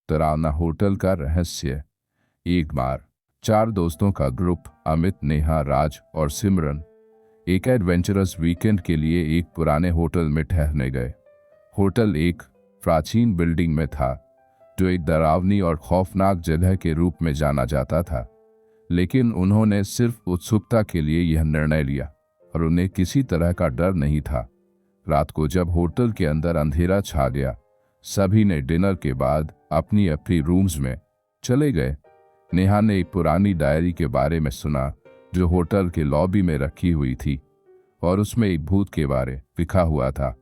डरावना होटल का रहस्य। एक बार 4 दोस्तों का ग्रुप अमित, नेहा, राज और सिमरन एक एडवेंचरस वीकेंड के लिए एक पुराने होटल में ठहरने गए। होटल एक प्राचीन बिल्डिंग में था जो एक डरावनी और खौफनाक जगह के रूप में जाना जाता था, लेकिन उन्होंने सिर्फ उत्सुकता के लिए यह निर्णय लिया और उन्हें किसी तरह का डर नहीं था। रात को जब होटल के अंदर अंधेरा छा गया, सभी ने डिनर के बाद अपनी अपनी रूम्स में चले गए। नेहा ने एक पुरानी डायरी के बारे में सुना जो होटल के लॉबी में रखी हुई थी और उसमें एक भूत के बारे लिखा हुआ था।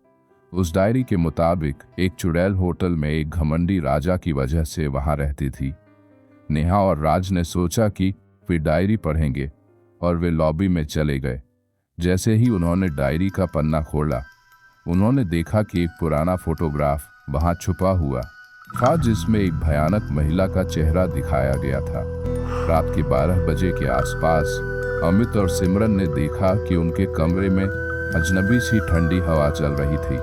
उस डायरी के मुताबिक एक चुड़ैल होटल में एक घमंडी राजा की वजह से वहां रहती थी। नेहा और राज ने सोचा कि वे डायरी पढ़ेंगे और वे लॉबी में चले गए। जैसे ही उन्होंने डायरी का पन्ना खोला, उन्होंने देखा कि एक पुराना फोटोग्राफ वहां छुपा हुआ था जिसमें एक भयानक महिला का चेहरा दिखाया गया था। रात के 12 बजे के आसपास अमित और सिमरन ने देखा कि उनके कमरे में अजनबी सी ठंडी हवा चल रही थी।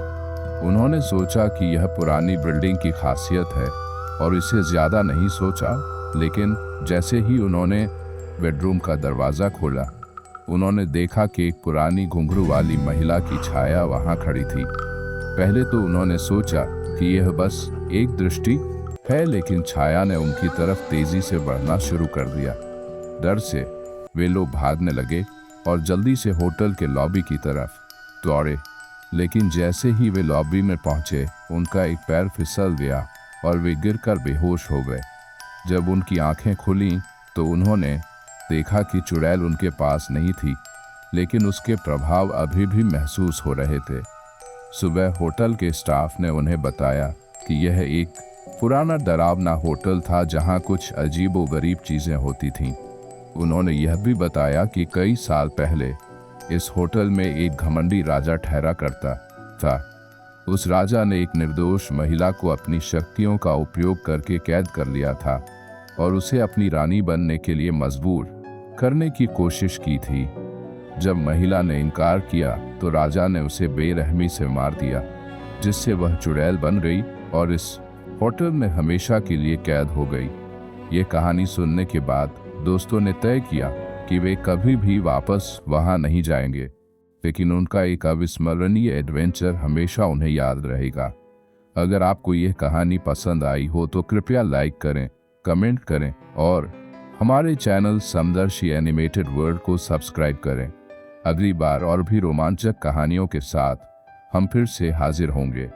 उन्होंने सोचा कि यह पुरानी बिल्डिंग की खासियत है और इसे ज्यादा नहीं सोचा, लेकिन जैसे ही उन्होंने बेडरूम का दरवाज़ा खोला, उन्होंने देखा कि एक पुरानी घुंघरू वाली महिला की छाया वहां खड़ी थी। पहले तो उन्होंने सोचा कि यह बस एक दृष्टि है, लेकिन छाया ने उनकी तरफ तेजी से बढ़ना शुरू कर दिया। डर से वे लोग भागने लगे और जल्दी से होटल के लॉबी की तरफ दौड़े, लेकिन जैसे ही वे लॉबी में पहुंचे, उनका एक पैर फिसल गया और वे गिरकर बेहोश हो गए। जब उनकी आंखें खुलीं तो उन्होंने देखा कि चुड़ैल उनके पास नहीं थी, लेकिन उसके प्रभाव अभी भी महसूस हो रहे थे। सुबह होटल के स्टाफ ने उन्हें बताया कि यह एक पुराना डरावना होटल था जहां कुछ अजीबोगरीब चीजें होती थीं। उन्होंने यह भी बताया कि कई साल पहले इस होटल में एक घमंडी राजा ठहरा करता था। उस राजा ने एक निर्दोष महिला को अपनी शक्तियों का उपयोग करके कैद कर लिया था और उसे अपनी रानी बनने के लिए मजबूर करने की कोशिश की थी। जब महिला ने इनकार किया तो राजा ने उसे बेरहमी से मार दिया, जिससे वह चुड़ैल बन गई और इस होटल में हमेशा के लिए कैद हो गई। ये कहानी सुनने के बाद दोस्तों ने तय किया कि वे कभी भी वापस वहां नहीं जाएंगे, लेकिन उनका एक अविस्मरणीय एडवेंचर हमेशा उन्हें याद रहेगा। अगर आपको यह कहानी पसंद आई हो तो कृपया लाइक करें, कमेंट करें और हमारे चैनल समदर्शी एनिमेटेड वर्ल्ड को सब्सक्राइब करें। अगली बार और भी रोमांचक कहानियों के साथ हम फिर से हाजिर होंगे।